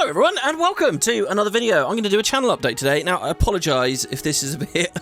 Hello everyone and welcome to another video. I'm going to do a channel update today. Now I apologise if this is a bit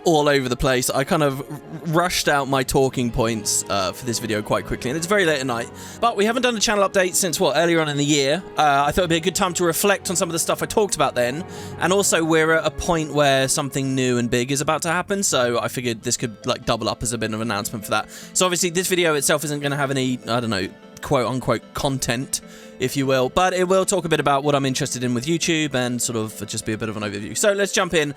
all over the place. I kind of rushed out my talking points for this video quite quickly and it's very late at night. But we haven't done a channel update since, what, earlier on in the year. I thought it'd be a good time to reflect on some of the stuff I talked about then. And also we're at a point where something new and big is about to happen. So I figured this could like double up as a bit of an announcement for that. So obviously this video itself isn't going to have any, I don't know, quote-unquote content, if you will, but it will talk a bit about what I'm interested in with YouTube and sort of just be a bit of an overview. So let's jump in.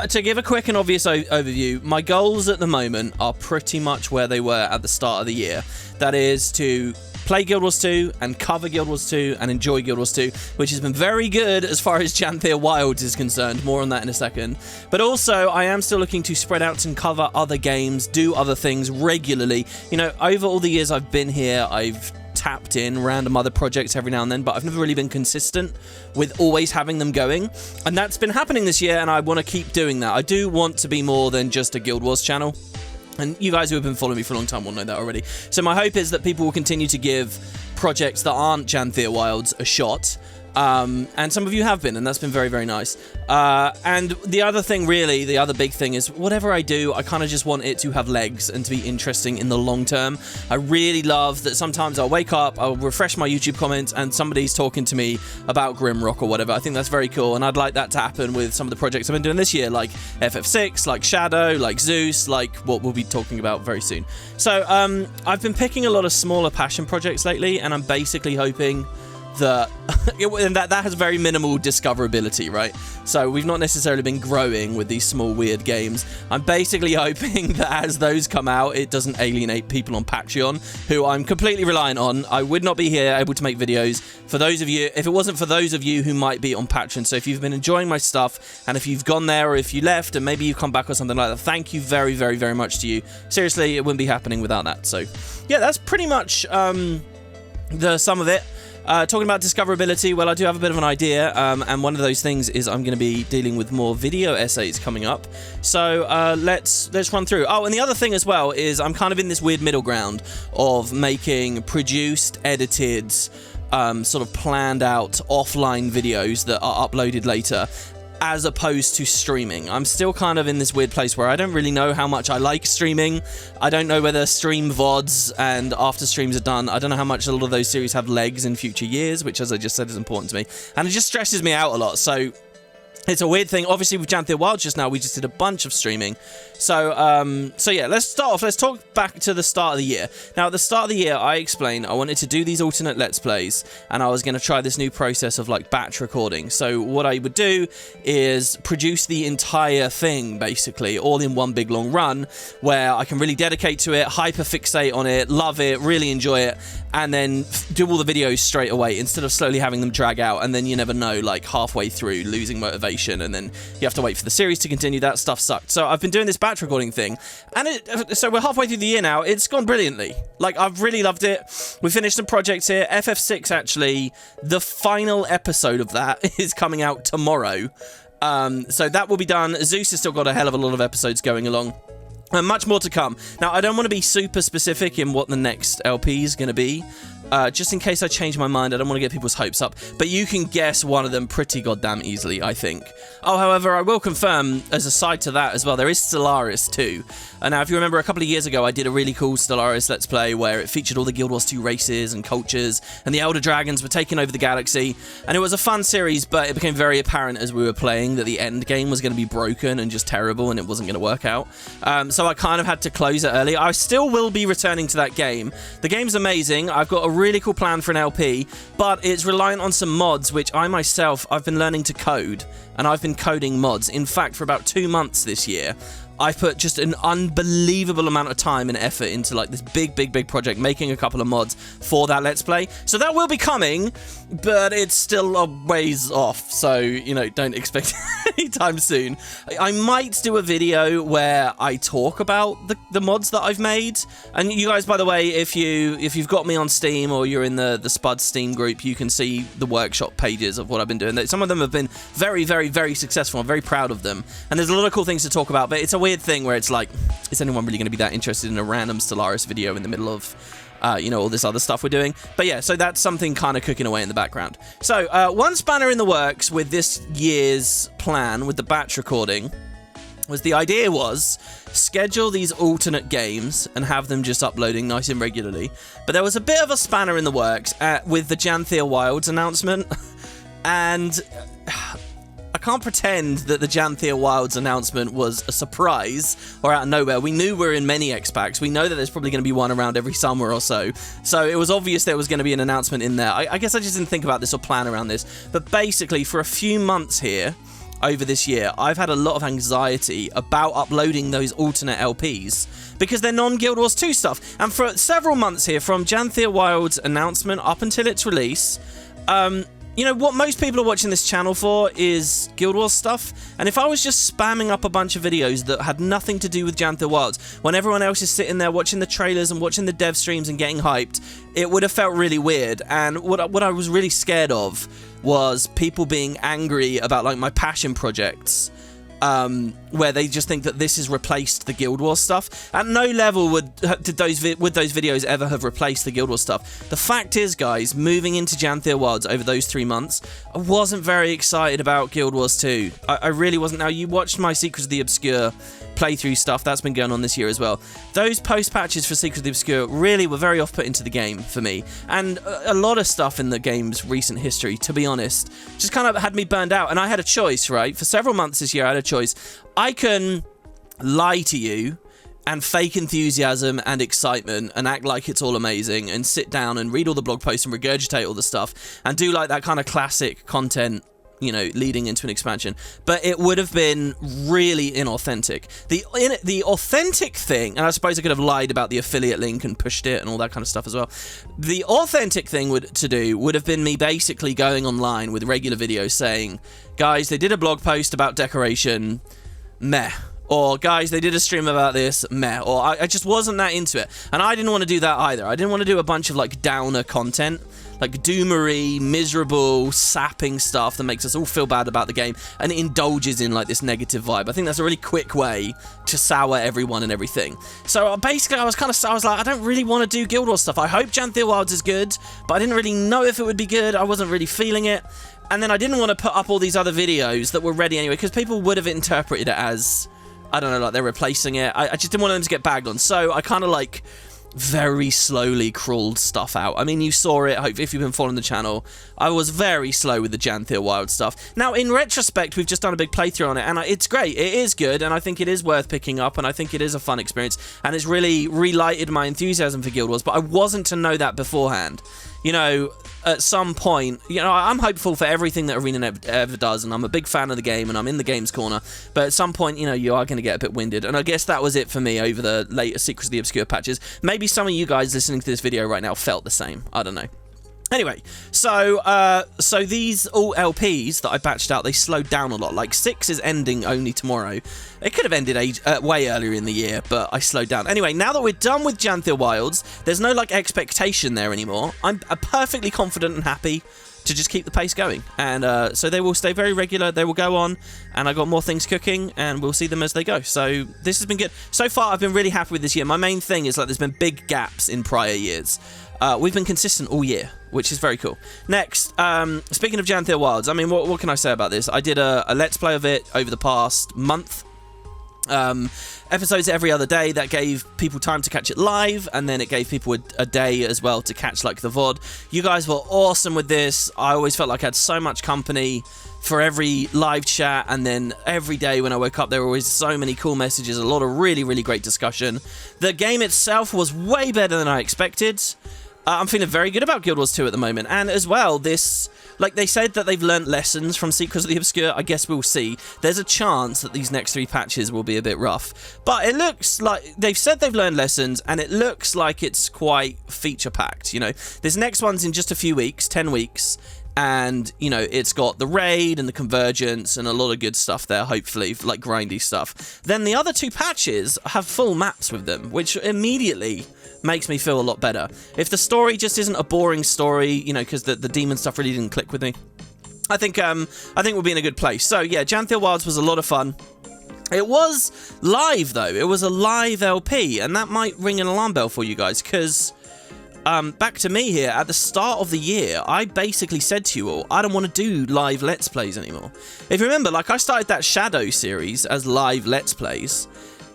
To give a quick and obvious overview, my goals at the moment are pretty much where they were at the start of the year. That is to play Guild Wars 2 and cover Guild Wars 2 and enjoy Guild Wars 2, which has been very good as far as Janthir Wilds is concerned. More on that in a second. But also, I am still looking to spread out and cover other games, do other things regularly. You know, over all the years I've been here, I've tapped in random other projects every now and then, but I've never really been consistent with always having them going, and that's been happening this year, and I want to keep doing that. I do want to be more than just a Guild Wars channel, and you guys who have been following me for a long time will know that already. So my hope is that people will continue to give projects that aren't Janthir Wilds a shot, and some of you have been, and that's been very, very nice. And the other thing, really, the other big thing is whatever I do, I kind of just want it to have legs and to be interesting in the long term. I really love that sometimes I'll wake up, I'll refresh my YouTube comments, and somebody's talking to me about Grimrock or whatever. I think that's very cool, and I'd like that to happen with some of the projects I've been doing this year, like FF6, like Shadow, like Zeus, like what we'll be talking about very soon. So, I've been picking a lot of smaller passion projects lately, and I'm basically hoping that that has very minimal discoverability, right? So we've not necessarily been growing with these small weird games. I'm basically hoping that as those come out, it doesn't alienate people on Patreon, who I'm completely reliant on. I would not be here able to make videos for those of you if it wasn't for those of you who might be on Patreon. So if you've been enjoying my stuff, and if you've gone there, or if you left and maybe you come back or something like that, thank you very, very, very much to you. Seriously, it wouldn't be happening without that. So yeah, that's pretty much the sum of it. Talking about discoverability, well, I do have a bit of an idea, and one of those things is I'm going to be dealing with more video essays coming up. So let's run through. Oh, and the other thing as well is I'm kind of in this weird middle ground of making produced, edited, sort of planned out offline videos that are uploaded later, as opposed to streaming. I'm still kind of in this weird place where I don't really know how much I like streaming. I don't know whether stream VODs and after streams are done, I don't know how much a lot of those series have legs in future years, which, as I just said, is important to me. And it just stresses me out a lot. So it's a weird thing. Obviously, with Janthir Wilds just now, we just did a bunch of streaming. So, so yeah, let's start off. Let's talk back to the start of the year. Now, at the start of the year, I explained I wanted to do these alternate Let's Plays, and I was going to try this new process of, like, batch recording. So what I would do is produce the entire thing, basically, all in one big long run, where I can really dedicate to it, hyper-fixate on it, love it, really enjoy it, and then do all the videos straight away, instead of slowly having them drag out, and then you never know, like, halfway through, losing motivation, and then you have to wait for the series to continue. That stuff sucked. So I've been doing this batch recording thing, and so we're halfway through the year now. It's gone brilliantly. Like, I've really loved it. We finished some projects here. FF6, actually, the final episode of that is coming out tomorrow. So that will be done. Zeus has still got a hell of a lot of episodes going along. And much more to come. Now, I don't want to be super specific in what the next LP is going to be. Just in case I change my mind, I don't want to get people's hopes up. But you can guess one of them pretty goddamn easily, I think. Oh, however, I will confirm, as a side to that as well, there is Stellaris too. And now, if you remember, a couple of years ago, I did a really cool Stellaris Let's Play where it featured all the Guild Wars 2 races and cultures, and the Elder Dragons were taking over the galaxy. And it was a fun series, but it became very apparent as we were playing that the end game was going to be broken and just terrible, and it wasn't going to work out. So I kind of had to close it early. I still will be returning to that game. The game's amazing. I've got a really cool plan for an LP, but it's reliant on some mods, which I myself, I've been learning to code, and I've been coding mods. In fact, for about 2 months this year, I've put just an unbelievable amount of time and effort into, like, this big project, making a couple of mods for that Let's Play. So that will be coming, but it's still a ways off, so, you know, don't expect anytime soon. I might do a video where I talk about the mods that I've made. And you guys, by the way, if you've got me on Steam or you're in the Spud Steam group, you can see the workshop pages of what I've been doing. Some of them have been very, very, very successful. I'm very proud of them. And there's a lot of cool things to talk about, but it's a weird thing where it's like, is anyone really going to be that interested in a random Stellaris video in the middle of you know, all this other stuff we're doing. But yeah, so that's something kind of cooking away in the background. So one spanner in the works with this year's plan with the batch recording was the idea was schedule these alternate games and have them just uploading nice and regularly. But there was a bit of a spanner in the works with the Janthir Wilds announcement. And I can't pretend that the Janthir Wilds announcement was a surprise or out of nowhere. We knew we were in many X-Packs. We know that there's probably going to be one around every summer or so. So it was obvious there was going to be an announcement in there. I guess I just didn't think about this or plan around this. But basically, for a few months here, over this year, I've had a lot of anxiety about uploading those alternate LPs because they're non-Guild Wars 2 stuff. And for several months here, from Janthir Wilds announcement up until its release, you know, what most people are watching this channel for is Guild Wars stuff, and if I was just spamming up a bunch of videos that had nothing to do with Janthir Wilds, when everyone else is sitting there watching the trailers and watching the dev streams and getting hyped, it would have felt really weird. And what I was really scared of was people being angry about, like, my passion projects, where they just think that this has replaced the Guild Wars stuff. At no level would those videos ever have replaced the Guild Wars stuff. The fact is, guys, moving into Janthir Wilds over those 3 months, I wasn't very excited about Guild Wars 2. I really wasn't. Now, you watched my Secrets of the Obscure playthrough stuff. That's been going on this year as well. Those post-patches for Secrets of the Obscure really were very off-putting to the game for me. And a lot of stuff in the game's recent history, to be honest, just kind of had me burned out. And I had a choice, right? For several months this year, I had a choice. I can lie to you and fake enthusiasm and excitement and act like it's all amazing and sit down and read all the blog posts and regurgitate all the stuff and do like that kind of classic content, you know, leading into an expansion. But it would have been really inauthentic. The authentic thing, and I suppose I could have lied about the affiliate link and pushed it and all that kind of stuff as well. The authentic thing would have been me basically going online with regular videos saying, guys, they did a blog post about decoration, meh. Or, guys, they did a stream about this, meh. Or, I just wasn't that into it. And I didn't want to do that either. I didn't want to do a bunch of, like, downer content. Like, doomery, miserable, sapping stuff that makes us all feel bad about the game and indulges in, like, this negative vibe. I think that's a really quick way to sour everyone and everything. So, basically, I was like, I don't really want to do Guild Wars stuff. I hope Janthir Wilds is good, but I didn't really know if it would be good. I wasn't really feeling it. And then I didn't want to put up all these other videos that were ready anyway, because people would have interpreted it as, I don't know, like they're replacing it. I just didn't want them to get bagged on. So I kind of like very slowly crawled stuff out. I mean, you saw it if you've been following the channel. I was very slow with the Janthir Wild stuff. Now, in retrospect, we've just done a big playthrough on it, and it's great. It is good, and I think it is worth picking up, and I think it is a fun experience, and it's really relighted my enthusiasm for Guild Wars, but I wasn't to know that beforehand. You know, at some point, you know, I'm hopeful for everything that Arena ever does, and I'm a big fan of the game, and I'm in the games corner, but at some point, you know, you are going to get a bit winded, and I guess that was it for me over the later Secrets of the Obscure patches. Maybe some of you guys listening to this video right now felt the same. I don't know. Anyway, so these all LPs that I batched out, they slowed down a lot. Like 6 is ending only tomorrow. It could have ended way earlier in the year, but I slowed down. Anyway, now that we're done with Janthir Wilds, there's no like expectation there anymore. I'm perfectly confident and happy to just keep the pace going. And so they will stay very regular, they will go on, and I got more things cooking, and we'll see them as they go. So this has been good. So far, I've been really happy with this year. My main thing is like there's been big gaps in prior years. We've been consistent all year, which is very cool. Next, speaking of Janthir Wilds, I mean, what can I say about this? I did a Let's Play of it over the past month. Episodes every other day. That gave people time to catch it live, and then it gave people a day as well to catch like the VOD. You guys were awesome with this. I always felt like I had so much company for every live chat, and then every day when I woke up there were always so many cool messages, a lot of really, really great discussion. The game itself was way better than I expected. I'm feeling very good about Guild Wars 2 at the moment, and as well, this, like they said that they've learnt lessons from Secrets of the Obscure. I guess we'll see. There's a chance that these next 3 patches will be a bit rough, but it looks like they've said they've learned lessons, and it looks like it's quite feature-packed, you know. This next one's in just a few weeks, 10 weeks, and, you know, it's got the raid and the convergence and a lot of good stuff there, hopefully, like grindy stuff. Then the other 2 patches have full maps with them, which immediately makes me feel a lot better. If the story just isn't a boring story, you know, because the demon stuff really didn't click with me, I think we'll be in a good place. So yeah, Janthir Wilds was a lot of fun. It was live though. It was a live LP, and that might ring an alarm bell for you guys, because back to me here. At the start of the year, I basically said to you all, I don't want to do live Let's Plays anymore. If you remember, like, I started that Shadow series as live Let's Plays,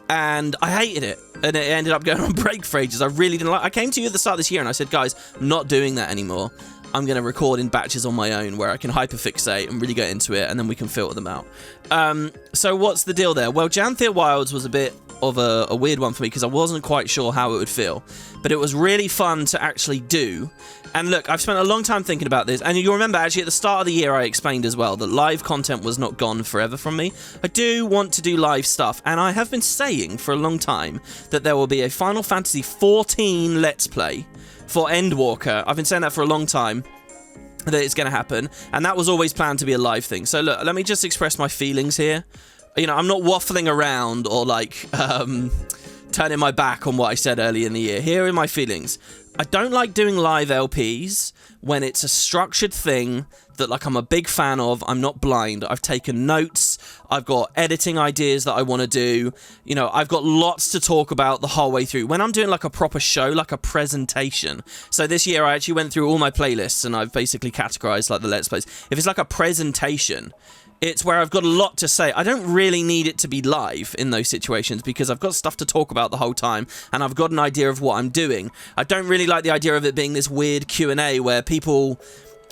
and I hated it, and it ended up going on break for ages. I really didn't like. I came to you at the start of this year and I said, guys, I'm not doing that anymore. I'm going to record in batches on my own where I can hyperfixate and really get into it, and then we can filter them out. So what's the deal there? Well, Janthir Wilds was a bit of a weird one for me because I wasn't quite sure how it would feel, but it was really fun to actually do. And look, I've spent a long time thinking about this, and you'll remember actually at the start of the year I explained as well that live content was not gone forever from me. I do want to do live stuff, and I have been saying for a long time that there will be a Final Fantasy XIV Let's Play for Endwalker. I've been saying that for a long time, that it's going to happen, and that was always planned to be a live thing. So look, let me just express my feelings here. You know, I'm not waffling around or like turning my back on what I said earlier in the year. Here are my feelings. I don't like doing live LPs when it's a structured thing that, like, I'm a big fan of. I'm not blind. I've taken notes. I've got editing ideas that I want to do. You know, I've got lots to talk about the whole way through. When I'm doing, like, a proper show, like a presentation. So this year I actually went through all my playlists and I've basically categorized, like, the Let's Plays. If it's like a presentation, it's where I've got a lot to say. I don't really need it to be live in those situations because I've got stuff to talk about the whole time and I've got an idea of what I'm doing. I don't really like the idea of it being this weird Q&A where people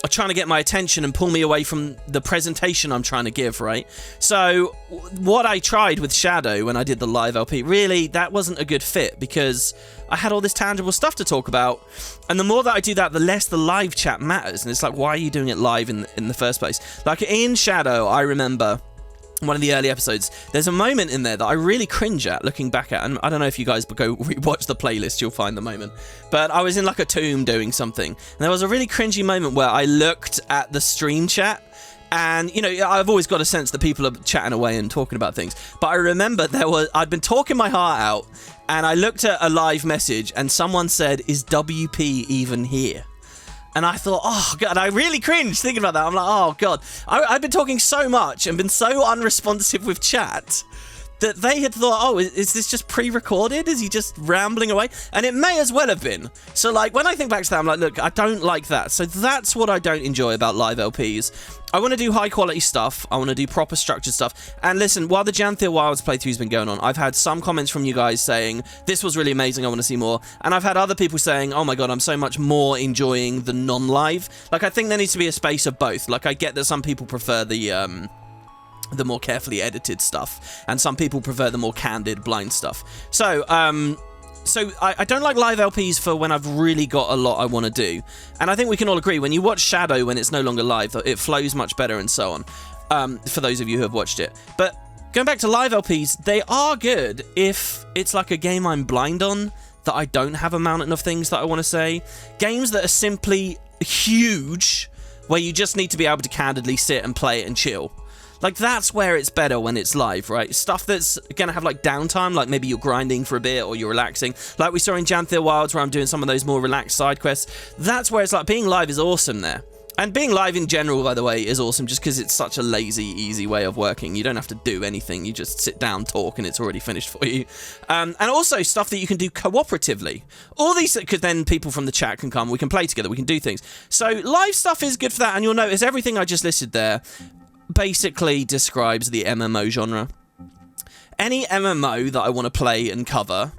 are trying to get my attention and pull me away from the presentation I'm trying to give, right? So what I tried with Shadow when I did the live LP, really, that wasn't a good fit because I had all this tangible stuff to talk about, and the more that I do that, the less the live chat matters. And it's like, why are you doing it live in the first place? Like in Shadow, I remember one of the early episodes, there's a moment in there that I really cringe at looking back at, and I don't know if you guys go rewatch the playlist, you'll find the moment, but I was in like a tomb doing something, and there was a really cringy moment where I looked at the stream chat, and, you know, I've always got a sense that people are chatting away and talking about things, but I remember I'd been talking my heart out, and I looked at a live message, and someone said, "Is WP even here?" And I thought, oh, God, I really cringed thinking about that. I'm like, oh, God. I've been talking so much and been so unresponsive with chat that they had thought, oh, is this just pre-recorded? Is he just rambling away? And it may as well have been. So, like, when I think back to that, I'm like, look, I don't like that. So that's what I don't enjoy about live LPs. I want to do high-quality stuff. I want to do proper structured stuff. And listen, while the Janthir Wilds playthrough's been going on, I've had some comments from you guys saying, this was really amazing, I want to see more. And I've had other people saying, oh my God, I'm so much more enjoying the non-live. Like, I think there needs to be a space of both. Like, I get that some people prefer the more carefully edited stuff, and some people prefer the more candid, blind stuff. So I don't like live LPs for when I've really got a lot I want to do. And I think we can all agree, when you watch Shadow when it's no longer live, it flows much better and so on, for those of you who have watched it. But going back to live LPs, they are good if it's like a game I'm blind on, that I don't have a mountain of things that I want to say. Games that are simply huge, where you just need to be able to candidly sit and play it and chill. Like, that's where it's better when it's live, right? Stuff that's going to have, like, downtime, like maybe you're grinding for a bit or you're relaxing. Like we saw in Janthir Wilds, where I'm doing some of those more relaxed side quests. That's where it's like, being live is awesome there. And being live in general, by the way, is awesome just because it's such a lazy, easy way of working. You don't have to do anything. You just sit down, talk, and it's already finished for you. And also stuff that you can do cooperatively. All these, because then people from the chat can come, we can play together, we can do things. So live stuff is good for that, and you'll notice everything I just listed there basically describes the MMO genre. Any MMO that I want to play and cover,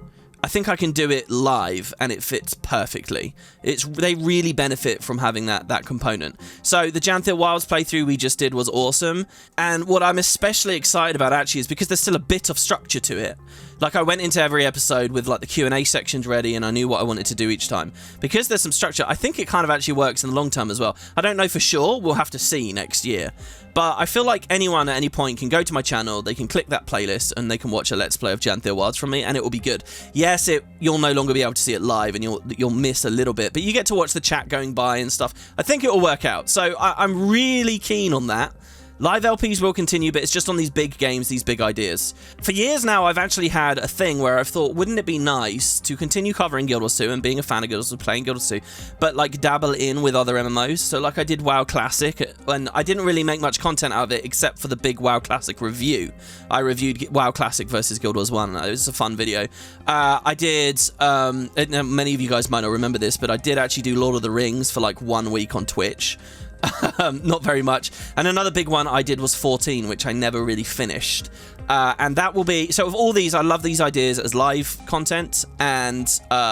I think I can do it live and it fits perfectly. They really benefit from having that component. So the Janthir Wilds playthrough we just did was awesome, and what I'm especially excited about actually is because there's still a bit of structure to it. Like, I went into every episode with, like, the Q&A sections ready, and I knew what I wanted to do each time. Because there's some structure, I think it kind of actually works in the long term as well. I don't know for sure, we'll have to see next year. But I feel like anyone at any point can go to my channel, they can click that playlist, and they can watch a Let's Play of Janthir Wilds from me, and it will be good. Yes, you'll no longer be able to see it live, and you'll miss a little bit, but you get to watch the chat going by and stuff. I think it will work out. So I'm really keen on that. Live LPs will continue, but it's just on these big games, these big ideas. For years now, I've actually had a thing where I've thought, wouldn't it be nice to continue covering Guild Wars 2 and being a fan of Guild Wars 2, playing Guild Wars 2, but like dabble in with other MMOs? So like I did WoW Classic, and I didn't really make much content out of it except for the big WoW Classic review. I reviewed WoW Classic versus Guild Wars 1. It was a fun video. I did, many of you guys might not remember this, but I did actually do Lord of the Rings for like 1 week on Twitch. Not very much. And another big one I did was 14, which I never really finished. And that will be... So of all these, I love these ideas as live content. And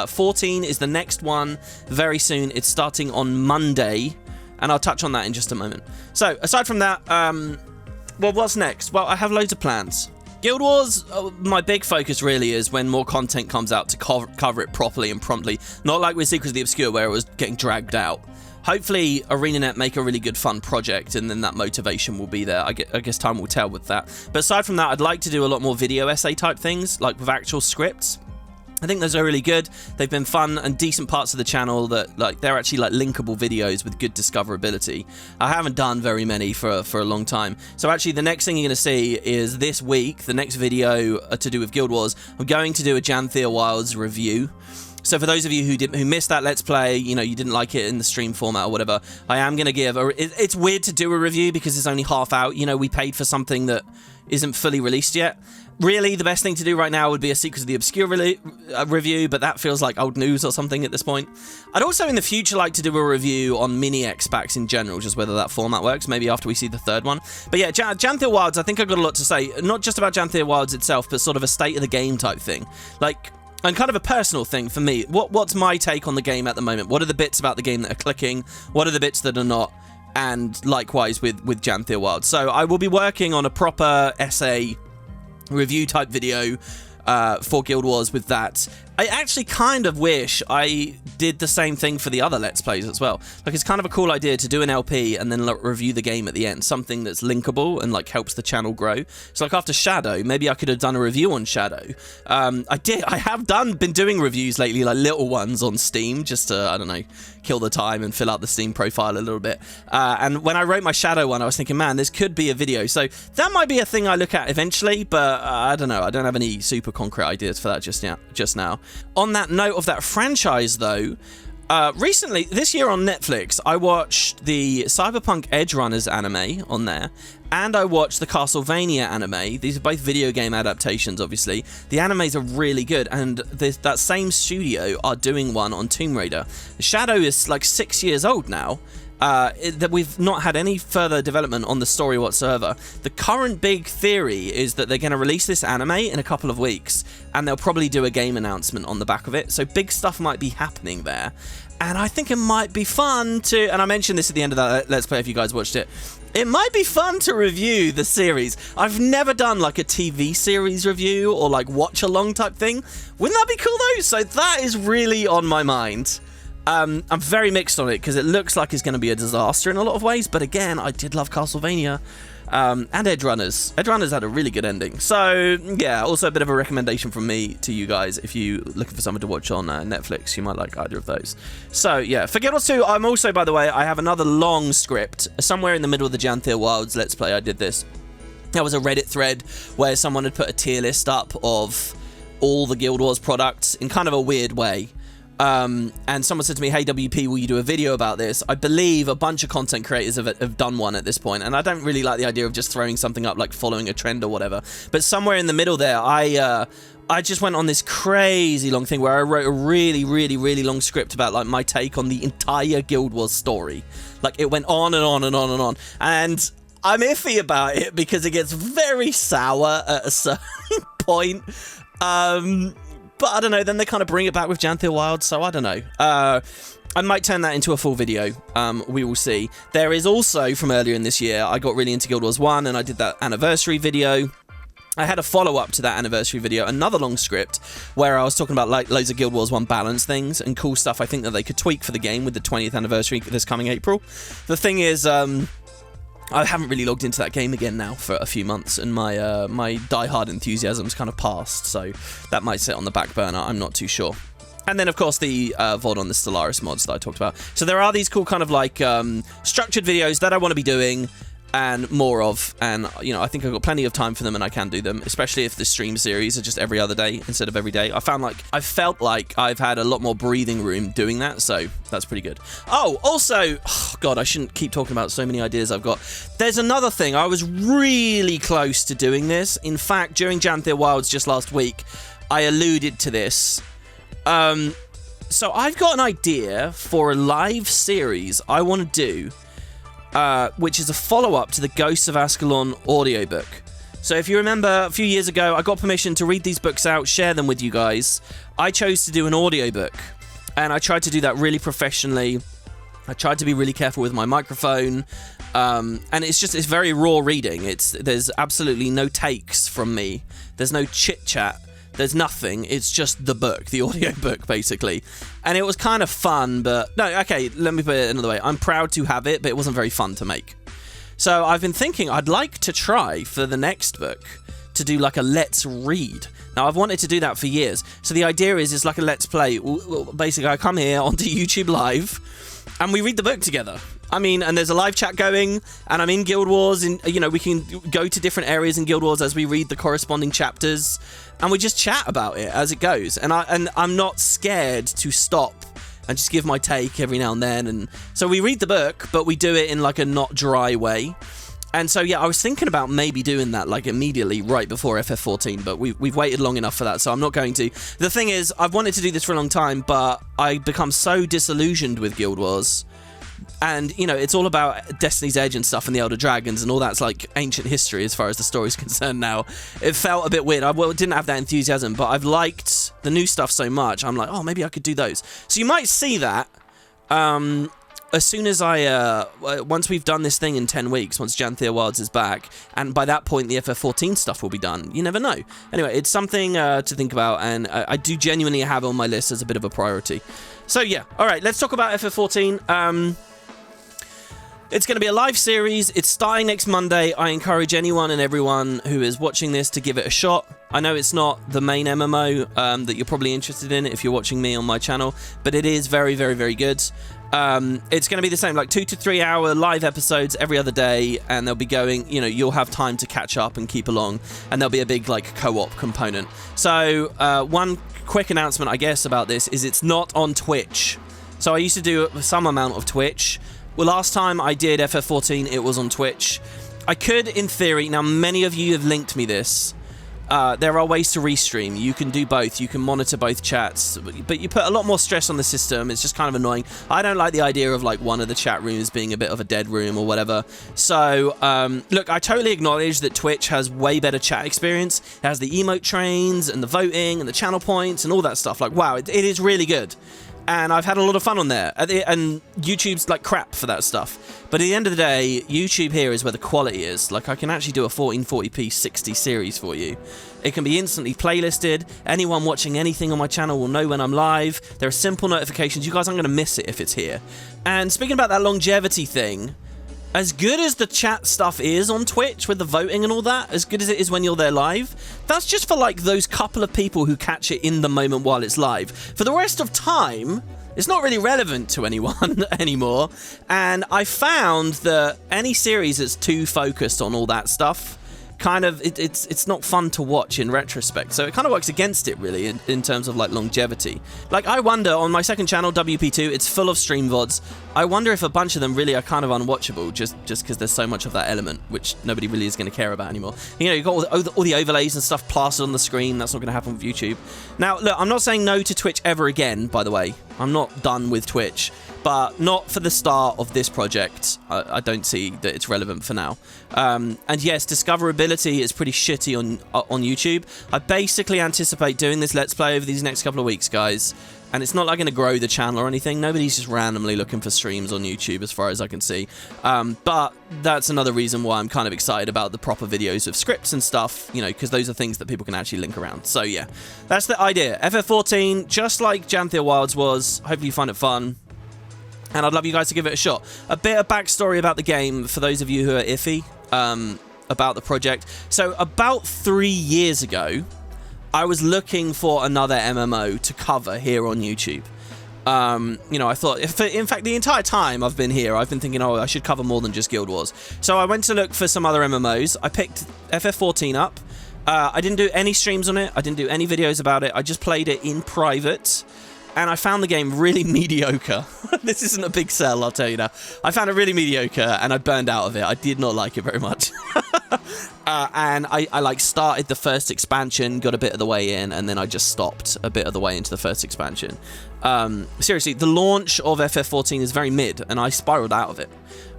14 is the next one very soon. It's starting on Monday. And I'll touch on that in just a moment. So aside from that, well, what's next? Well, I have loads of plans. Guild Wars, my big focus really is when more content comes out to cover it properly and promptly. Not like with Secrets of the Obscure where it was getting dragged out. Hopefully, ArenaNet make a really good, fun project, and then that motivation will be there. I guess time will tell with that. But aside from that, I'd like to do a lot more video essay type things, like with actual scripts. I think those are really good. They've been fun and decent parts of the channel that, like, they're actually like linkable videos with good discoverability. I haven't done very many for a long time. So actually, the next thing you're going to see is this week, the next video to do with Guild Wars. I'm going to do a Janthir Wilds review. So for those of you who missed that Let's Play, you know, you didn't like it in the stream format or whatever, I am going to give it's weird to do a review because it's only half out. You know, we paid for something that isn't fully released yet. Really, the best thing to do right now would be a Secrets of the Obscure review, but that feels like old news or something at this point. I'd also in the future like to do a review on mini-X packs in general, just whether that format works, maybe after we see the third one. But yeah, Janthir Wilds, I think I've got a lot to say, not just about Janthir Wilds itself, but sort of a state of the game type thing. Like... And kind of a personal thing for me. What's my take on the game at the moment? What are the bits about the game that are clicking? What are the bits that are not? And likewise with Janthir Wilds. So I will be working on a proper essay review type video for Guild Wars with that. I actually kind of wish I did the same thing for the other Let's Plays as well. Like, it's kind of a cool idea to do an LP and then review the game at the end. Something that's linkable and, like, helps the channel grow. So, like, after Shadow, maybe I could have done a review on Shadow. I have been doing reviews lately, like, little ones on Steam, just to, I don't know, kill the time and fill out the Steam profile a little bit. And when I wrote my Shadow one, I was thinking, man, this could be a video. So, that might be a thing I look at eventually, but I don't know. I don't have any super concrete ideas for that just now. On that note of that franchise, though, recently, this year on Netflix, I watched the Cyberpunk Edge Runners anime on there, and I watched the Castlevania anime. These are both video game adaptations, obviously. The animes are really good, and that same studio are doing one on Tomb Raider. Shadow is like 6 years old now. That we've not had any further development on the story whatsoever. The current big theory is that they're going to release this anime in a couple of weeks, and they'll probably do a game announcement on the back of it, so big stuff might be happening there. And I think it might be fun to, and I mentioned this at the end of that Let's Play if you guys watched it, it might be fun to review the series. I've never done like a TV series review or like watch along type thing. Wouldn't that be cool though? So that is really on my mind. I'm very mixed on it because it looks like it's going to be a disaster in a lot of ways, but again, I did love Castlevania and Edge Runners. Edge Runners had a really good ending. So, yeah, also a bit of a recommendation from me to you guys. If you're looking for something to watch on Netflix, you might like either of those. So, yeah, for Guild Wars 2, I'm also, by the way, I have another long script. Somewhere in the middle of the Janthir Wilds Let's Play, I did this. There was a Reddit thread where someone had put a tier list up of all the Guild Wars products in kind of a weird way. And someone said to me, hey WP, will you do a video about this? I believe a bunch of content creators have done one at this point, and I don't really like the idea of just throwing something up like following a trend or whatever, but somewhere in the middle there I just went on this crazy long thing where I wrote a really long script about like my take on the entire Guild Wars story. Like, it went on and on and on and on, and I'm iffy about it because it gets very sour at a certain point. But I don't know, then they kind of bring it back with Janthir Wilds, so I don't know. I might turn that into a full video. We will see. There is also, from earlier in this year, I got really into Guild Wars 1, and I did that anniversary video. I had a follow-up to that anniversary video, another long script, where I was talking about like loads of Guild Wars 1 balance things and cool stuff I think that they could tweak for the game with the 20th anniversary this coming April. The thing is, I haven't really logged into that game again now for a few months, and my my die-hard enthusiasm's kind of passed, so that might sit on the back burner, I'm not too sure. And then, of course, the VOD on the Stellaris mods that I talked about. So there are these cool kind of like structured videos that I want to be doing, and more of, and you know, I think I've got plenty of time for them, and I can do them, especially if the stream series are just every other day instead of every day. I felt like I've had a lot more breathing room doing that, so that's pretty good. Oh, also, God, I shouldn't keep talking about so many ideas I've got. There's another thing. I was really close to doing this. In fact, during Janthir Wilds just last week, I alluded to this. So I've got an idea for a live series I want to do, which is a follow-up to the Ghosts of Ascalon audiobook. So if you remember, a few years ago, I got permission to read these books out, share them with you guys. I chose to do an audiobook, and I tried to do that really professionally. I tried to be really careful with my microphone, and it's very raw reading. There's absolutely no takes from me. There's no chit-chat. There's nothing. It's just the book, the audiobook, basically. And it was kind of fun, but... No, okay, let me put it another way. I'm proud to have it, but it wasn't very fun to make. So I've been thinking I'd like to try, for the next book, to do like a let's read. Now, I've wanted to do that for years. So the idea is it's like a let's play. Basically, I come here onto YouTube Live, and we read the book together. I mean, and there's a live chat going, and I'm in Guild Wars, and, you know, we can go to different areas in Guild Wars as we read the corresponding chapters, and we just chat about it as it goes. And I'm not scared to stop and just give my take every now and then. And so we read the book, but we do it in like a not dry way. And so, yeah, I was thinking about maybe doing that like immediately right before FF14, but we've waited long enough for that, so I'm not going to. The thing is, I've wanted to do this for a long time, but I become so disillusioned with Guild Wars. And, you know, it's all about Destiny's Edge and stuff and the Elder Dragons, and all that's like ancient history as far as the story's concerned now. It felt a bit weird. I didn't have that enthusiasm, but I've liked the new stuff so much. I'm like, oh, maybe I could do those. So you might see that as soon as once we've done this thing in 10 weeks, once Janthir Wilds is back, and by that point the FF14 stuff will be done. You never know. Anyway, it's something to think about, and I do genuinely have on my list as a bit of a priority. So yeah, all right, let's talk about FF14. It's going to be a live series. It's starting next Monday. I encourage anyone and everyone who is watching this to give it a shot. I know it's not the main MMO that you're probably interested in if you're watching me on my channel, but it is very, very, very good. It's going to be the same, like 2 to 3 hour live episodes every other day, and they'll be going, you know, you'll have time to catch up and keep along, and there'll be a big like co-op component. So one quick announcement, I guess, about this is it's not on Twitch. So I used to do some amount of Twitch. Well, last time I did FF14, it was on Twitch. I could, in theory, now many of you have linked me this, there are ways to restream. You can do both. You can monitor both chats, but you put a lot more stress on the system. It's just kind of annoying. I don't like the idea of like one of the chat rooms being a bit of a dead room or whatever. So, look, I totally acknowledge that Twitch has way better chat experience. It has the emote trains and the voting and the channel points and all that stuff. Like, wow, it is really good. And I've had a lot of fun on there. And YouTube's like crap for that stuff. But at the end of the day, YouTube here is where the quality is. Like, I can actually do a 1440p 60 series for you. It can be instantly playlisted. Anyone watching anything on my channel will know when I'm live. There are simple notifications. You guys aren't going to miss it if it's here. And speaking about that longevity thing, as good as the chat stuff is on Twitch with the voting and all that, as good as it is when you're there live, that's just for like those couple of people who catch it in the moment while it's live. For the rest of time, it's not really relevant to anyone anymore. And I found that any series that's too focused on all that stuff, kind of, it's not fun to watch in retrospect. So it kind of works against it, really, in terms of like longevity. Like, I wonder, on my second channel, WP2, it's full of stream VODs. I wonder if a bunch of them really are kind of unwatchable just because there's so much of that element, which nobody really is going to care about anymore. You know, you've got all the overlays and stuff plastered on the screen. That's not going to happen with YouTube. Now, look, I'm not saying no to Twitch ever again, by the way. I'm not done with Twitch, but not for the start of this project. I don't see that it's relevant for now. And yes, discoverability is pretty shitty on YouTube. I basically anticipate doing this Let's Play over these next couple of weeks, guys. And it's not like going to grow the channel or anything. Nobody's just randomly looking for streams on YouTube as far as I can see. But that's another reason why I'm kind of excited about the proper videos of scripts and stuff, you know, because those are things that people can actually link around. So yeah, that's the idea. FF14, just like Janthir Wilds was. Hopefully you find it fun. And I'd love you guys to give it a shot. A bit of backstory about the game for those of you who are iffy about the project. So about 3 years ago, I was looking for another MMO to cover here on YouTube. You know, I thought, in fact, the entire time I've been here, I've been thinking, oh, I should cover more than just Guild Wars. So I went to look for some other MMOs. I picked FF14 up. I didn't do any streams on it. I didn't do any videos about it. I just played it in private. And I found the game really mediocre. This isn't a big sell, I'll tell you now. I found it really mediocre, and I burned out of it. I did not like it very much. And I like started the first expansion, got a bit of the way in, and then I just stopped a bit of the way into the first expansion. Seriously, the launch of FF14 is very mid, and I spiraled out of it.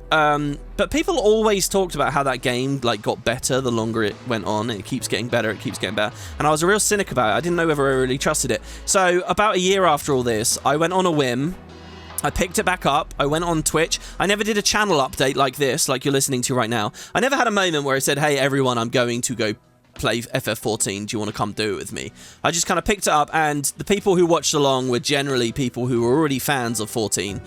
But people always talked about how that game like got better the longer it went on. It keeps getting better, it keeps getting better. And I was a real cynic about it. I didn't know whether I really trusted it. So about a year after all this, I went on a whim. I picked it back up. I went on Twitch. I never did a channel update like this, like you're listening to right now. I never had a moment where I said, hey, everyone, I'm going to go play FF14. Do you want to come do it with me? I just kind of picked it up, and the people who watched along were generally people who were already fans of 14.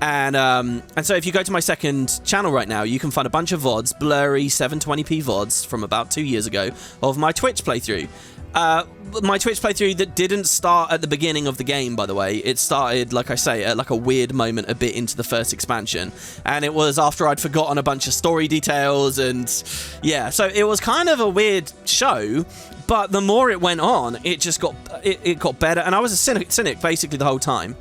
And so if you go to my second channel right now, you can find a bunch of VODs, blurry 720p VODs from about 2 years ago of my Twitch playthrough. My Twitch playthrough that didn't start at the beginning of the game, by the way. It started, like I say, at like a weird moment a bit into the first expansion. And it was after I'd forgotten a bunch of story details, and yeah, so it was kind of a weird show. But the more it went on, it just got it got better, and I was a cynic basically the whole time.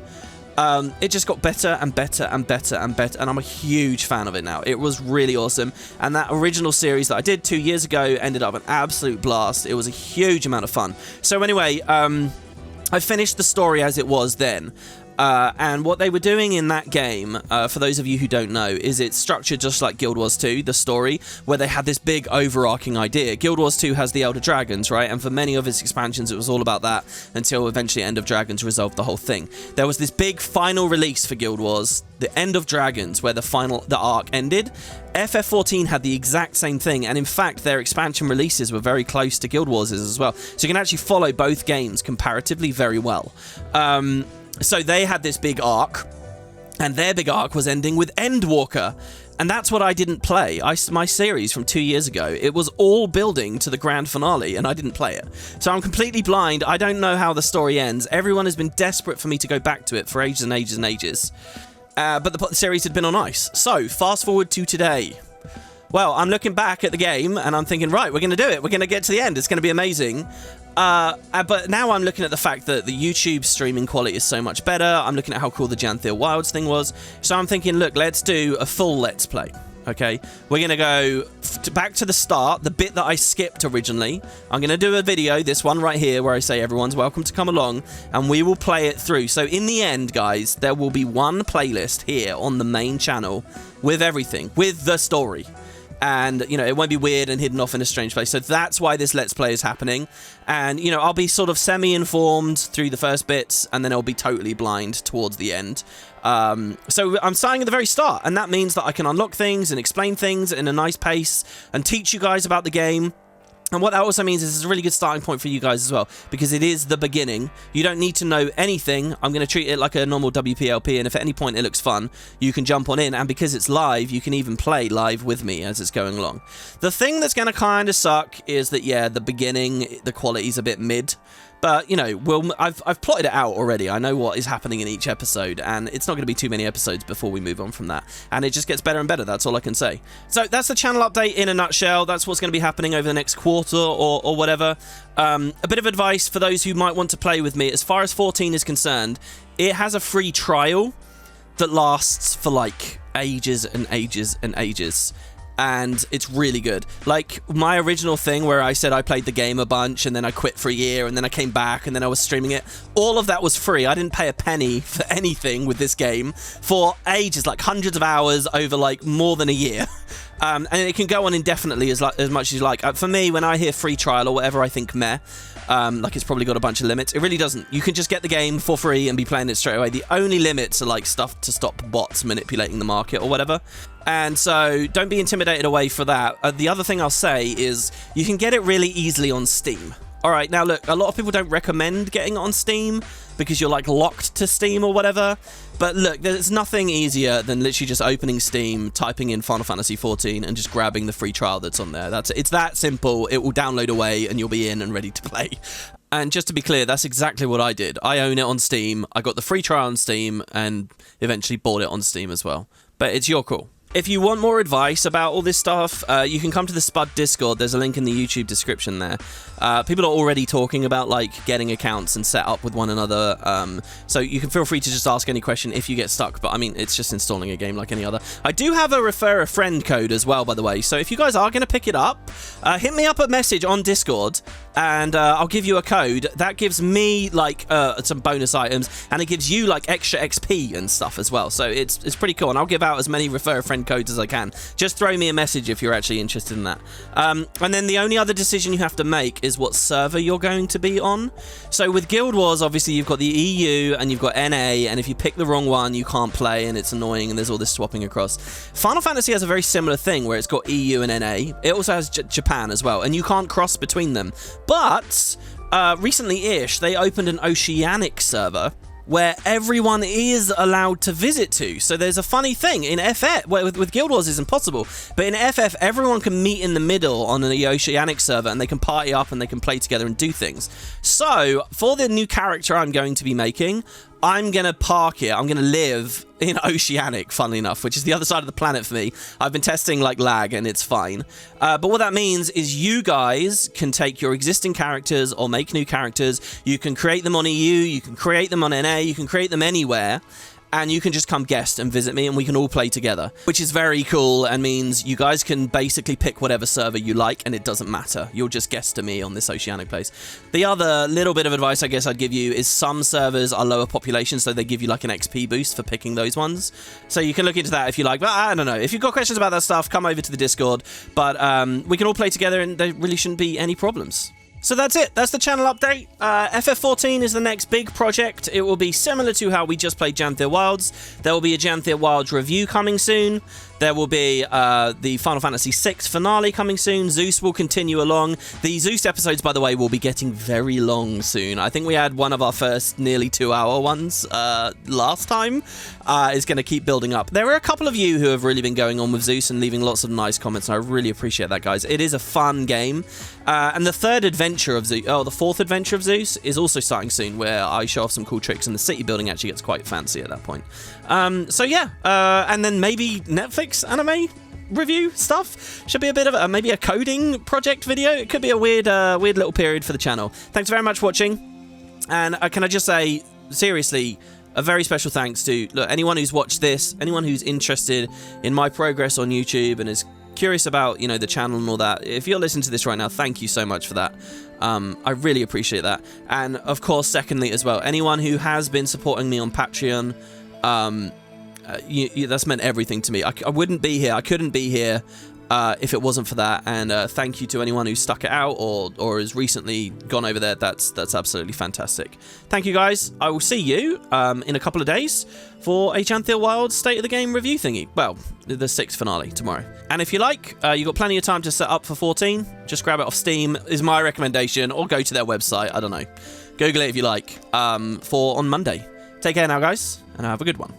It just got better and better and better and better, and I'm a huge fan of it now. It was really awesome, and that original series that I did 2 years ago ended up an absolute blast. It was a huge amount of fun. So anyway, I finished the story as it was then. And what they were doing in that game, for those of you who don't know, is it's structured just like Guild Wars 2, the story, where they had this big overarching idea. Guild Wars 2 has the Elder Dragons, right? And for many of its expansions, it was all about that until eventually End of Dragons resolved the whole thing. There was this big final release for Guild Wars, the End of Dragons, where the arc ended. FF14 had the exact same thing, and in fact, their expansion releases were very close to Guild Wars' as well. So you can actually follow both games comparatively very well. So they had this big arc, and their big arc was ending with Endwalker, and that's what I didn't play. My series from 2 years ago, it was all building to the grand finale, and I didn't play it. So I'm completely blind. I don't know how the story ends. Everyone has been desperate for me to go back to it for ages and ages and ages. But the series had been on ice. So fast forward to today. Well, I'm looking back at the game, and I'm thinking, right, we're going to do it. We're going to get to the end. It's going to be amazing. But now I'm looking at the fact that the YouTube streaming quality is so much better. I'm looking at how cool the Janthir Wilds thing was. So I'm thinking, look, let's do a full Let's Play. Okay, we're going to go back to the start, the bit that I skipped originally. I'm going to do a video, this one right here, where I say everyone's welcome to come along, and we will play it through. So in the end, guys, there will be one playlist here on the main channel with everything, with the story. And, you know, it won't be weird and hidden off in a strange place. So that's why this Let's Play is happening. And, you know, I'll be sort of semi-informed through the first bits, and then I'll be totally blind towards the end. So I'm starting at the very start, and that means that I can unlock things and explain things in a nice pace and teach you guys about the game. And what that also means is it's a really good starting point for you guys as well, because it is the beginning. You don't need to know anything. I'm going to treat it like a normal WPLP, and if at any point it looks fun, you can jump on in, and because it's live, you can even play live with me as it's going along. The thing that's going to kind of suck is that, yeah, the beginning, the quality's a bit mid. But, you know, I've plotted it out already. I know what is happening in each episode, and it's not going to be too many episodes before we move on from that. And it just gets better and better, that's all I can say. So that's the channel update in a nutshell. That's what's going to be happening over the next quarter or whatever. A bit of advice for those who might want to play with me. As far as 14 is concerned, it has a free trial that lasts for, like, ages and ages and ages. And it's really good. Like my original thing where I said I played the game a bunch and then I quit for a year and then I came back and then I was streaming it, all of that was free. I didn't pay a penny for anything with this game for ages, like hundreds of hours over like more than a year. And it can go on indefinitely as much as you like. For me, when I hear free trial or whatever, I think meh. Like it's probably got a bunch of limits. It really doesn't. You can just get the game for free and be playing it straight away. The only limits are like stuff to stop bots manipulating the market or whatever. And so don't be intimidated away for that. The other thing I'll say is you can get it really easily on Steam. All right, now look, a lot of people don't recommend getting it on Steam because you're like locked to Steam or whatever. But look, there's nothing easier than literally just opening Steam, typing in Final Fantasy XIV and just grabbing the free trial that's on there. It's that simple. It will download away and you'll be in and ready to play. And just to be clear, that's exactly what I did. I own it on Steam. I got the free trial on Steam and eventually bought it on Steam as well. But it's your call. If you want more advice about all this stuff, you can come to the Spud Discord. There's a link in the YouTube description there. People are already talking about like getting accounts and set up with one another. So you can feel free to just ask any question if you get stuck. But I mean, it's just installing a game like any other. I do have a refer a friend code as well, by the way. So if you guys are going to pick it up, hit me up a message on Discord and I'll give you a code. That gives me like some bonus items and it gives you like extra XP and stuff as well. So it's pretty cool. And I'll give out as many refer a friend codes as I can. Just throw me a message if you're actually interested in that. And then the only other decision you have to make is what server you're going to be on. So with Guild Wars, obviously you've got the EU and you've got NA, and if you pick the wrong one, you can't play and it's annoying and there's all this swapping across. Final Fantasy has a very similar thing where it's got EU and NA. It also has Japan as well, and you can't cross between them. But recently-ish, they opened an Oceanic server where everyone is allowed to visit to. So there's a funny thing in FF, well, with Guild Wars is impossible, but in FF everyone can meet in the middle on the Oceanic server and they can party up and they can play together and do things. So for the new character I'm going to be making, I'm going to park it. I'm going to live in Oceanic, funnily enough, which is the other side of the planet for me. I've been testing like lag and it's fine. But what that means is you guys can take your existing characters or make new characters. You can create them on EU, you can create them on NA, you can create them anywhere. And you can just come guest and visit me and we can all play together, which is very cool and means you guys can basically pick whatever server you like and it doesn't matter. You'll just guest to me on this Oceanic place. The other little bit of advice I guess I'd give you is some servers are lower population, so they give you like an XP boost for picking those ones. So you can look into that if you like, but I don't know. If you've got questions about that stuff, come over to the Discord. But we can all play together and there really shouldn't be any problems. So that's it. That's the channel update. FF14 is the next big project. It will be similar to how we just played Janthir Wilds. There will be a Janthir Wilds review coming soon. There will be the Final Fantasy VI finale coming soon. Zeus will continue along. The Zeus episodes, by the way, will be getting very long soon. I think we had one of our first nearly 2-hour ones last time. It's going to keep building up. There are a couple of you who have really been going on with Zeus and leaving lots of nice comments, and I really appreciate that, guys. It is a fun game. And the third adventure of Zeus, the fourth adventure of Zeus is also starting soon, where I show off some cool tricks, and the city building actually gets quite fancy at that point. So yeah, and then maybe Netflix anime review stuff should be a bit of maybe a coding project video. It could be a weird little period for the channel. Thanks very much for watching, and can I just say seriously, a very special thanks to anyone who's watched this, anyone who's interested in my progress on YouTube and is curious about the channel and all that. If you're listening to this right now, thank you so much for that. I really appreciate that. And of course, secondly as well, anyone who has been supporting me on Patreon, that's meant everything to me. I wouldn't be here. I couldn't be here if it wasn't for that. And thank you to anyone who stuck it out or has recently gone over there. That's absolutely fantastic. Thank you, guys. I will see you in a couple of days for a Janthir Wilds State of the Game review thingy. Well, the 6th finale tomorrow. And if you like, you've got plenty of time to set up for 14. Just grab it off Steam is my recommendation, or go to their website. I don't know. Google it if you like. For on Monday. Take care now, guys, and have a good one.